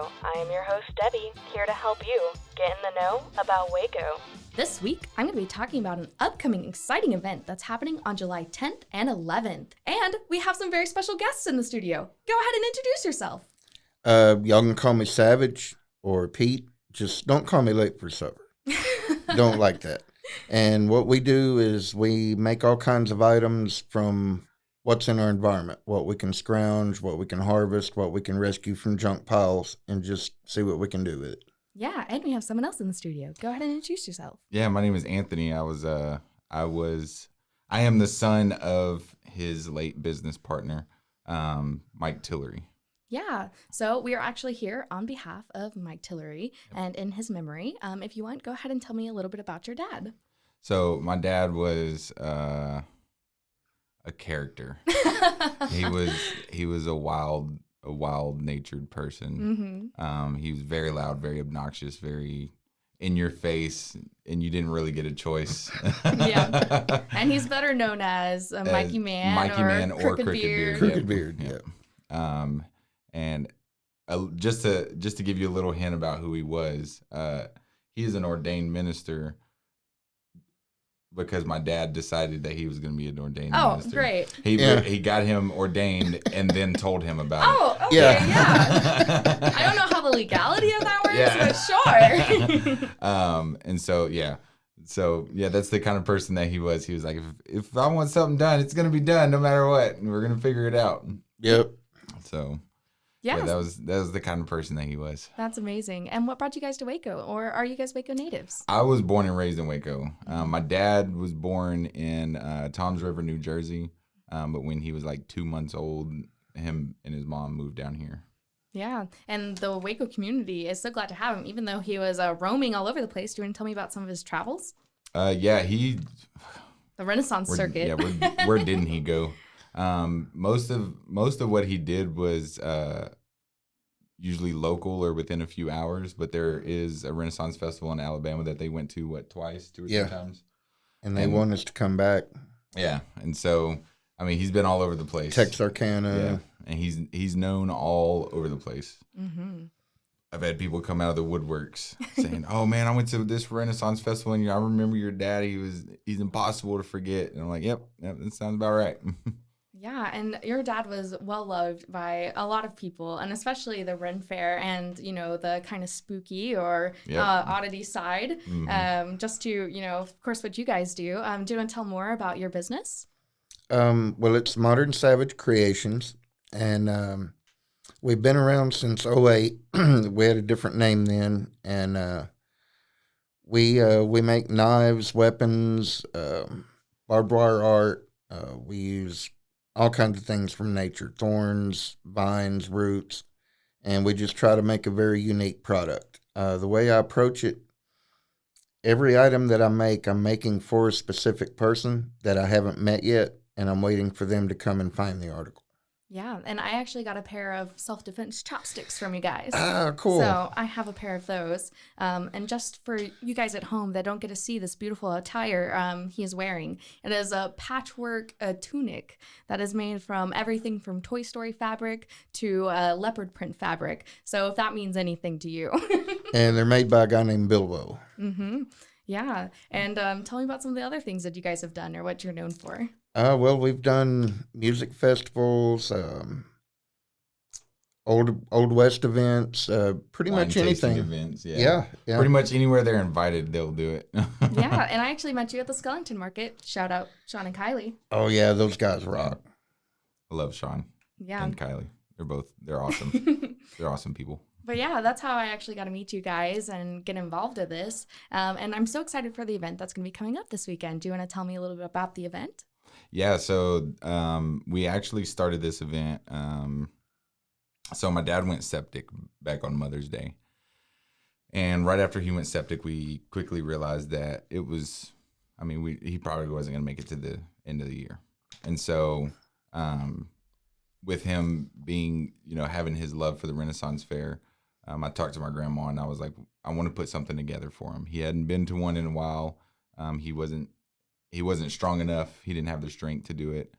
Waco. I am your host, Debbie, here to help you get in the know about Waco. This week, I'm going to be talking about an upcoming exciting event that's happening on July 10th and 11th. And we have some very special guests in the studio. Go ahead and introduce yourself. Y'all can call me Savage or Pete. Just don't call me late for supper. Don't like that. And what we do is we make all kinds of items from what's in our environment, what we can scrounge, what we can harvest, what we can rescue from junk piles, and just see what we can do with it. Yeah, and we have someone else in the studio. Go ahead and introduce yourself. Yeah, my name is Anthony. I am the son of his late business partner, Mike Tillery. Yeah, so we are actually here on behalf of Mike Tillery and in his memory. If you want, go ahead and tell me a little bit about your dad. So my dad was a character. He was a wild-natured person. Mm-hmm. He was very loud, very obnoxious, very in your face, and you didn't really get a choice. Yeah, and he's better known as Mikee Mann, or Crooked Beard. Crooked Beard, yeah. And just to give you a little hint about who he was, he is an ordained minister because my dad decided that he was going to be an ordained minister. Oh, great. He got him ordained and then told him about it. Oh, okay, yeah. I don't know how the legality of that works, but sure. And so, yeah. So, yeah, that's the kind of person that he was. He was like, if I want something done, it's going to be done no matter what. And we're going to figure it out. Yep. So... Yeah, that was the kind of person that he was. That's amazing. And what brought you guys to Waco? Or are you guys Waco natives? I was born and raised in Waco. My dad was born in Toms River, New Jersey. But when he was like 2 months old, him and his mom moved down here. Yeah, and the Waco community is so glad to have him, even though he was roaming all over the place. Do you want to tell me about some of his travels? The Renaissance circuit. Yeah, where didn't he go? Most of what he did was usually local or within a few hours, but there is a Renaissance festival in Alabama that they went to two or three times, and they want us to come back. Yeah, and so I mean he's been all over the place. Texarkana, and he's known all over the place. Mm-hmm. I've had people come out of the woodworks saying, "Oh man, I went to this Renaissance festival, and I remember your dad. He's impossible to forget." And I'm like, "Yep, that sounds about right." Yeah, and your dad was well loved by a lot of people, and especially the Ren Fair and, the kind of spooky or oddity side. Mm-hmm. Just to, of course, what you guys do. Do you want to tell more about your business? Well, it's Modern Savage Creations, and we've been around since '08. We had a different name then, and we make knives, weapons, barbed wire art. We use all kinds of things from nature, thorns, vines, roots, and we just try to make a very unique product. The way I approach it, every item that I make, I'm making for a specific person that I haven't met yet, and I'm waiting for them to come and find the article. Yeah, and I actually got a pair of self-defense chopsticks from you guys. Ah, cool. So I have a pair of those. And just for you guys at home that don't get to see this beautiful attire he is wearing, it is a patchwork tunic that is made from everything from Toy Story fabric to leopard print fabric. So if that means anything to you. And they're made by a guy named Bilbo. Mm-hmm. Yeah, and tell me about some of the other things that you guys have done or what you're known for. Well, we've done music festivals, old West events, pretty Wine much anything. Events, yeah. Pretty much anywhere they're invited, they'll do it. Yeah, and I actually met you at the Skellington Market. Shout out Sean and Kylie. Oh yeah, those guys rock. I love Sean. Yeah. And Kylie. They're awesome. They're awesome people. But yeah, that's how I actually got to meet you guys and get involved in this. And I'm so excited for the event that's going to be coming up this weekend. Do you want to tell me a little bit about the event? Yeah, so we actually started this event. So my dad went septic back on Mother's Day. And right after he went septic, we quickly realized that he probably wasn't going to make it to the end of the year. And so with him being, having his love for the Renaissance Fair, I talked to my grandma and I was like, I want to put something together for him. He hadn't been to one in a while. He wasn't strong enough. He didn't have the strength to do it.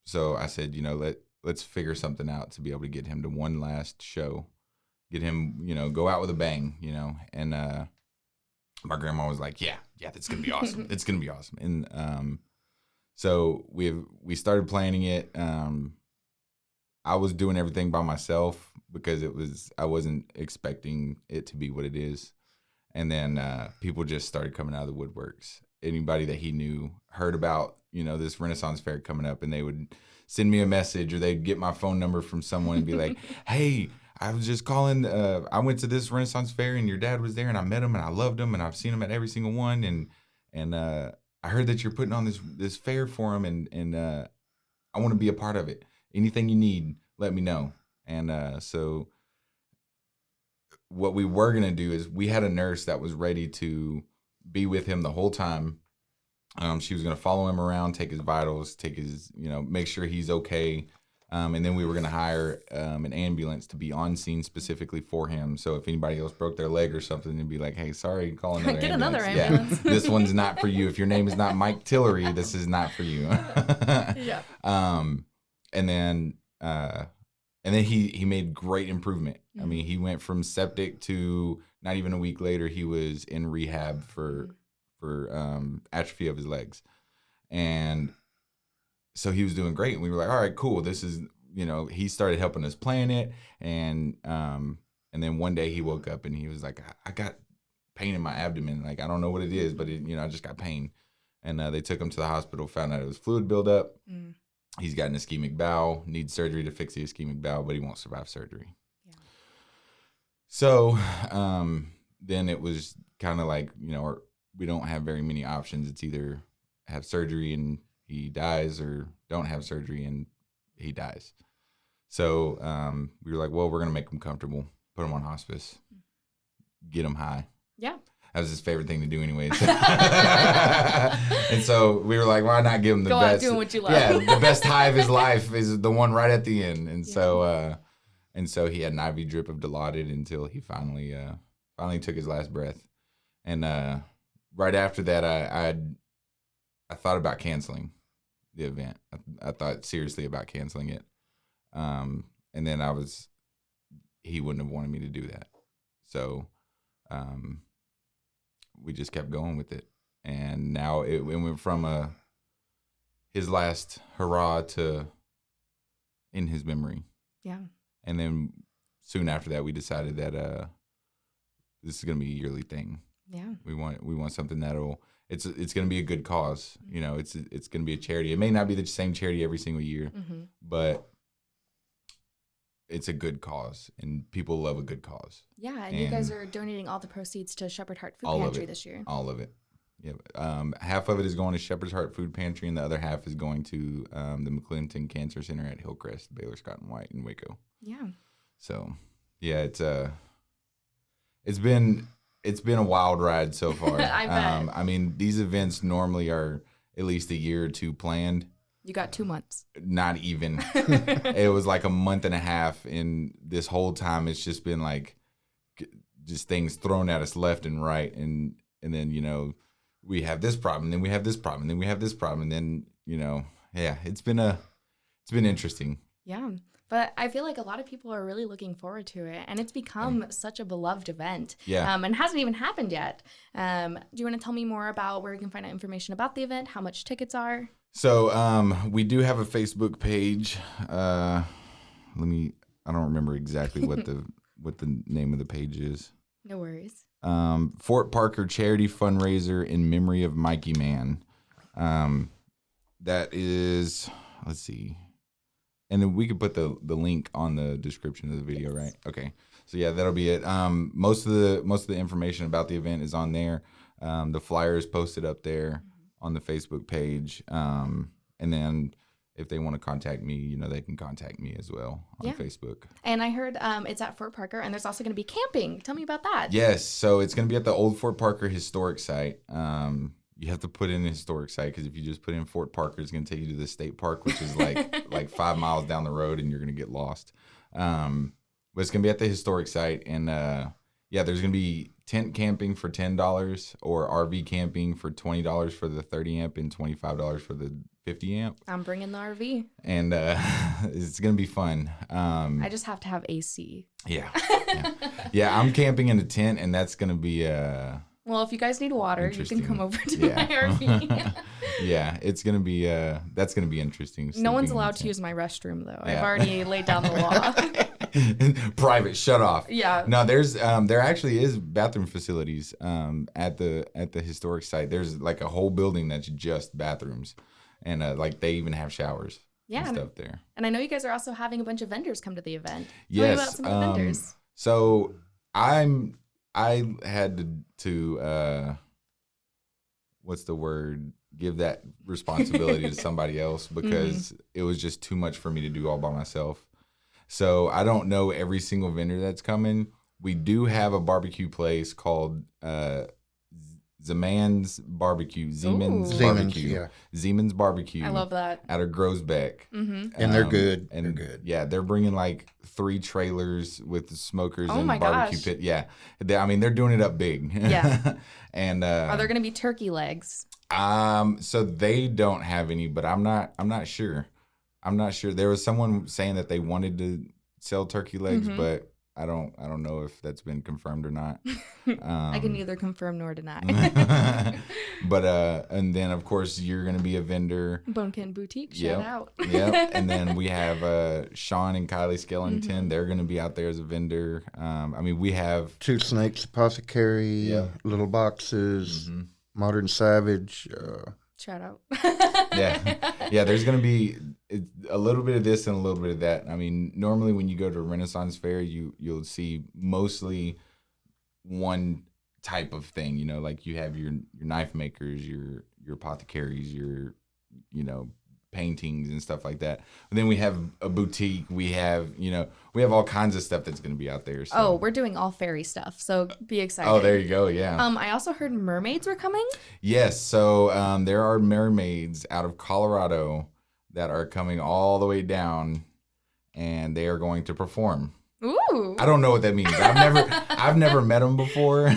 So I said, let's figure something out to be able to get him to one last show get him, go out with a bang, and my grandma was like, yeah, that's going to be awesome. It's going to be awesome. And so we started planning it. I was doing everything by myself because I wasn't expecting it to be what it is. And then people just started coming out of the woodworks. Anybody that he knew heard about, this Renaissance fair coming up, and they would send me a message, or they'd get my phone number from someone and be like, hey, I was just calling. I went to this Renaissance fair and your dad was there, and I met him and I loved him and I've seen him at every single one. And I heard that you're putting on this fair for him, and I want to be a part of it. Anything you need, let me know. And so what we were going to do is we had a nurse that was ready to be with him the whole time. She was going to follow him around, take his vitals, take his, make sure he's okay. And then we were going to hire an ambulance to be on scene specifically for him. So if anybody else broke their leg or something, they'd be like, hey, sorry, call another Get ambulance. another ambulance. Yeah, this one's not for you. If your name is not Mike Tillery, this is not for you. Yeah. And then he made great improvement. Mm-hmm. I mean, he went from septic to not even a week later, he was in rehab for atrophy of his legs. And so he was doing great. And we were like, all right, cool. This is, he started helping us plan it. And then one day he woke up and he was like, I got pain in my abdomen. Like, I don't know what it is, but I just got pain. And they took him to the hospital, found out it was fluid buildup. Mm. He's got an ischemic bowel, needs surgery to fix the ischemic bowel, but he won't survive surgery. Yeah. So then it was kind of like, we don't have very many options. It's either have surgery and he dies, or don't have surgery and he dies. So we were like, well, we're going to make him comfortable, put him on hospice, get him high. Yeah. That was his favorite thing to do anyways. And so we were like, why not give him the Go best? out doing what you love. Yeah, the best high of his life is the one right at the end. And so he had an IV drip of Dilaudid until he finally took his last breath. And right after that, I thought about canceling the event. I thought seriously about canceling it. And then he wouldn't have wanted me to do that. So we just kept going with it. And now it went from his last hurrah to in his memory. Yeah. And then soon after that, we decided that this is going to be a yearly thing. Yeah. We want something it's going to be a good cause. Mm-hmm. It's going to be a charity. It may not be the same charity every single year, mm-hmm. but it's a good cause, and people love a good cause. Yeah, and you guys are donating all the proceeds to Shepherd Heart Food Pantry this year. All of it. Yeah. Half of it is going to Shepherd's Heart Food Pantry, and the other half is going to the McClinton Cancer Center at Hillcrest, Baylor Scott and White in Waco. Yeah. So, yeah, it's been a wild ride so far. I bet. I mean, these events normally are at least a year or two planned. You got 2 months. Not even. It was like a month and a half, and this whole time it's just been like just things thrown at us left and right, and then we have this problem, then we have this problem, then we have this problem, and then yeah, it's been interesting. Yeah. But I feel like a lot of people are really looking forward to it, and it's become such a beloved event. Yeah. And it hasn't even happened yet. Do you want to tell me more about where you can find out information about the event, how much tickets are? So we do have a Facebook page. I don't remember exactly what the name of the page is. No worries. Fort Parker Charity Fundraiser in memory of Mikee Mann. That is, let's see. And then we could put the link on the description of the video, yes. Right? Okay. So yeah, that'll be it. Most of the information about the event is on there. The flyer is posted up there on the Facebook page. And then if they want to contact me, they can contact me as well on Facebook. And I heard it's at Fort Parker, and there's also going to be camping. Tell me about that. Yes. So it's going to be at the old Fort Parker Historic Site. You have to put in a historic site, because if you just put in Fort Parker, it's going to take you to the state park, which is like 5 miles down the road, and you're going to get lost. But it's going to be at the historic site. And there's going to be tent camping for $10 or RV camping for $20 for the 30 amp and $25 for the 50 amp. I'm bringing the RV. And it's going to be fun. I just have to have AC. Yeah. Yeah, I'm camping in a tent, and that's going to be well, if you guys need water, you can come over to Yeah. my RV. Yeah, it's going to be that's going to be interesting. No one's allowed to use my restroom though. Yeah. I've already laid down the law. Private shut off. Yeah. No, there actually is bathroom facilities at the historic site. There's like a whole building that's just bathrooms, and like they even have showers. Yeah. And stuff there. And I know you guys are also having a bunch of vendors come to the event. Yes. Tell me about some of the vendors. So I had to what's the word? Give that responsibility to somebody else because it was just too much for me to do all by myself. So I don't know every single vendor that's coming. We do have a barbecue place called Zeman's Barbecue. Zeman's Barbecue. Yeah. Zeman's Barbecue. I love that. Out of Groesbeck. Mm-hmm. And they're good. And they're good. Yeah, they're bringing like 3 trailers with smokers Oh and my barbecue gosh. pit. Yeah, I mean they're doing it up big. Yeah. And Are there going to be turkey legs? so they don't have any, but I'm not sure. I'm not sure. There was someone saying that they wanted to sell turkey legs, but I don't know if that's been confirmed or not. I can neither confirm nor deny. But and then of course you're gonna be a vendor. Bonekin Boutique, shout Yep. out. Yep. And then we have Sean and Kylie Skellington. They're gonna be out there as a vendor. I mean we have Two Snakes Apothecary, Yeah. Little Boxes, Modern Savage. Shout out. yeah. There's gonna be a little bit of this and a little bit of that. I mean, normally when you go to a Renaissance fair, you'll see mostly one type of thing. You know, like you have your knife makers, your apothecaries, your paintings and stuff like that. But then we have a boutique. We have all kinds of stuff that's going to be out there. So. Oh, we're doing all fairy stuff, so be excited. Oh, there you go. Yeah. I also heard mermaids were coming. Yes. So there are mermaids out of Colorado that are coming all the way down, and they are going to perform. Ooh. I don't know what that means. I've never met them before,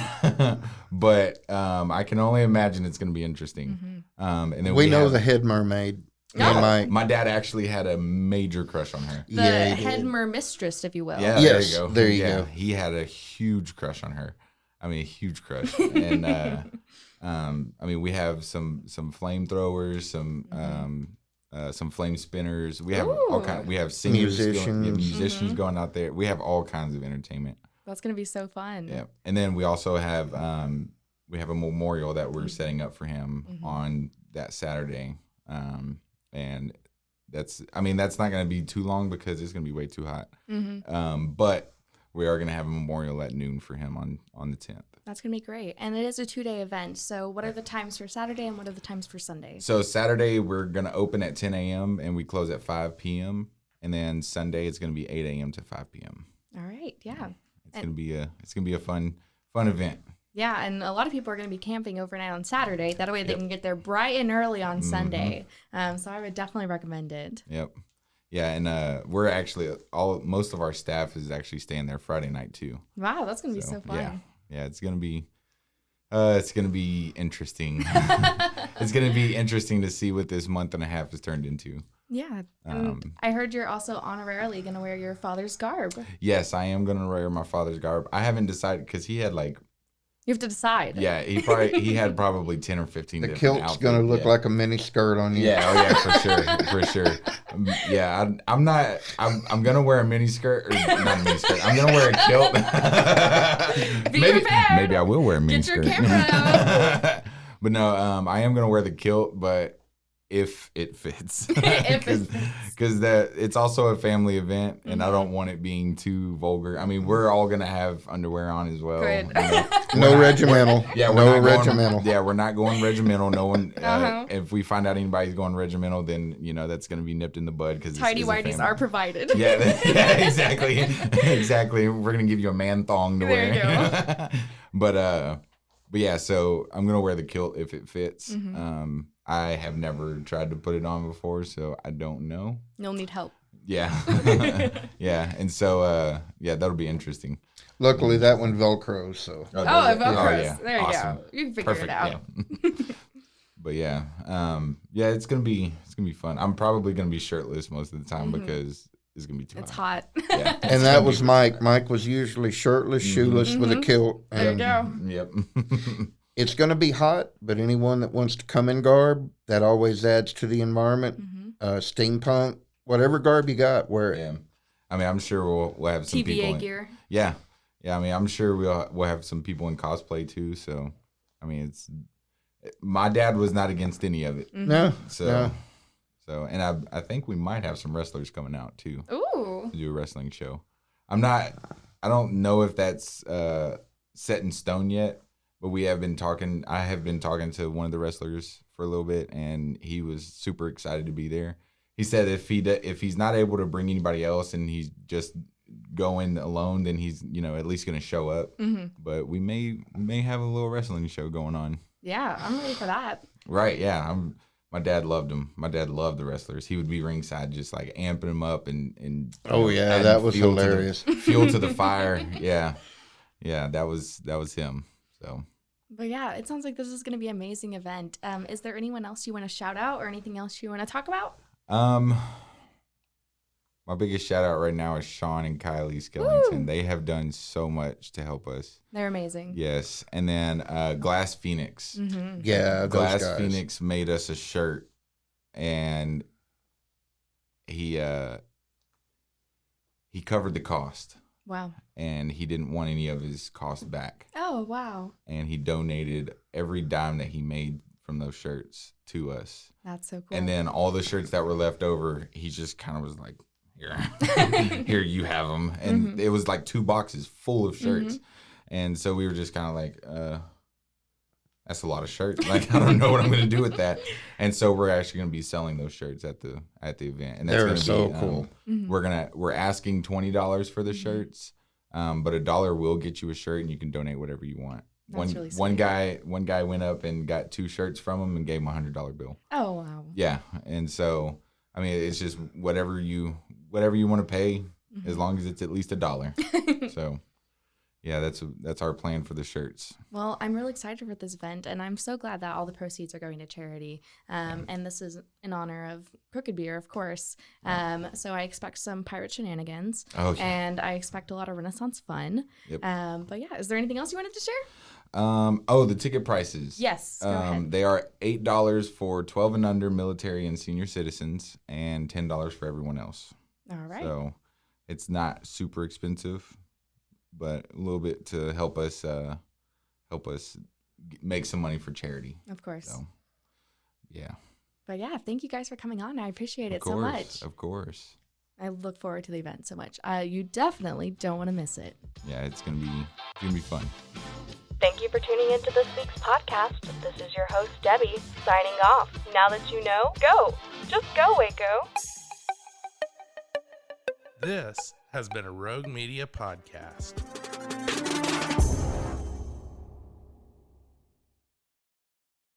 but I can only imagine it's going to be interesting. And then we know the head mermaid. No. My dad actually had a major crush on her. The head mermistress, if you will. Yeah, Yes, there you go. there you go. He had a huge crush on her. I mean, a huge crush. And I mean, we have some flamethrowers, some flame spinners. We have all kind. We have singers, musicians going out there. We have all kinds of entertainment. That's gonna be so fun. Yeah, and then we also have a memorial that we're setting up for him on that Saturday. And that's not going to be too long because it's going to be way too hot. But we are going to have a memorial at noon for him on the 10th. That's going to be great. And it is a 2-day event. So what are the times for Saturday and what are the times for Sunday? So Saturday, we're going to open at 10 a.m. and we close at 5 p.m. And then Sunday, it's going to be 8 a.m. to 5 p.m. All right. Yeah. It's going to be a fun event. Yeah, and a lot of people are going to be camping overnight on Saturday. That way they can get there bright and early on Sunday. So I would definitely recommend it. Yep. Yeah, and we're actually most of our staff is actually staying there Friday night too. Wow, that's going to be so fun. Yeah, it's going to be interesting. It's going to be interesting to see what this month and a half has turned into. Yeah. And I heard you're also honorarily going to wear your father's garb. Yes, I am going to wear my father's garb. I haven't decided because he had you have to decide. Yeah, he had probably 10 or 15 The different kilt's outfits. going to look like a mini skirt on you. Yeah, for sure. Yeah, I'm going to wear a mini skirt, or not a mini skirt. I'm going to wear a kilt. Maybe I will wear a mini skirt. Get your camera out. But no, I am going to wear the kilt, but if it fits. Because it's also a family event, and I don't want it being too vulgar. I mean, we're all going to have underwear on as well. Good. No regimental. Yeah, no regimental. We're not going regimental. No one. If we find out anybody's going regimental, then that's going to be nipped in the bud because tidy whities are provided. Yeah, exactly, exactly. We're going to give you a man thong to wear. There you go. But yeah, so I'm going to wear the kilt if it fits. I have never tried to put it on before, so I don't know. You'll need help. Yeah. Yeah. And so, that'll be interesting. Luckily, that one Velcros, so. Oh, does it? Velcros. Yeah. There you Awesome. go. You can figure Perfect. it out. Yeah. But yeah, it's gonna be fun. I'm probably gonna be shirtless most of the time because it's gonna be too It's hot. hot. Yeah. And that was Mike. Mike was usually shirtless, shoeless, with a kilt. There you And go. Yep. it's going to be hot, but anyone that wants to come in garb, that always adds to the environment. Steampunk, whatever garb you got, wear it. Yeah. I mean, I'm sure we'll have some people. TVA gear. Yeah. I mean, I'm sure we'll have some people in cosplay too. So, I mean, my dad was not against any of it. No. So, and I think we might have some wrestlers coming out too. Ooh. To do a wrestling show. I don't know if that's set in stone yet, but I have been talking to one of the wrestlers for a little bit, and he was super excited to be there. He said if he's not able to bring anybody else and he's just going alone, then he's at least going to show up. But we may have a little wrestling show going on. Yeah, I'm ready for that. Right? Yeah. My dad loved him. My dad loved the wrestlers. He would be ringside, just like amping them up and Oh yeah, adding that was fuel to hilarious. fuel to the fire. Yeah, that was him. So. But yeah, it sounds like this is going to be an amazing event. Is there anyone else you want to shout out or anything else you want to talk about? My biggest shout out right now is Sean and Kylie Skellington. Woo! They have done so much to help us. They're amazing. Yes, and then Glass Phoenix. Yeah, those Glass guys. Phoenix made us a shirt, and he covered the cost, Wow. and he didn't want any of his cost back, Oh, wow. and he donated every dime that he made from those shirts to us. That's so cool. And then all the shirts that were left over, he just kind of was like, here you have them. And it was like 2 boxes full of shirts. And so we were just kind of like, that's a lot of shirts. Like, I don't know what I'm going to do with that. And so we're actually going to be selling those shirts at the event. And that's They're gonna so be, cool. We're asking $20 for the shirts. But $1 will get you a shirt, and you can donate whatever you want. That's really sweet. One guy went up and got 2 shirts from him and gave him $100 bill. Oh, wow. Yeah, and so I mean, it's just whatever you want to pay, as long as it's at least $1. So, yeah, that's our plan for the shirts. Well, I'm really excited for this event, and I'm so glad that all the proceeds are going to charity. And this is in honor of Crooked Beer, of course. So I expect some pirate shenanigans. Oh, yeah. And I expect a lot of Renaissance fun. Yep. But yeah, is there anything else you wanted to share? The ticket prices. Yes, go ahead. They are $8 for 12 and under military and senior citizens, and $10 for everyone else. All right. So it's not super expensive, but a little bit to help us make some money for charity. Of course. So, yeah. But yeah, thank you guys for coming on. I appreciate it so much. Of course. I look forward to the event so much. You definitely don't want to miss it. Yeah, it's gonna be fun. Thank you for tuning into this week's podcast. This is your host, Debbie, signing off. Now that you know, go. Just go, Waco. This has been a Rogue Media podcast.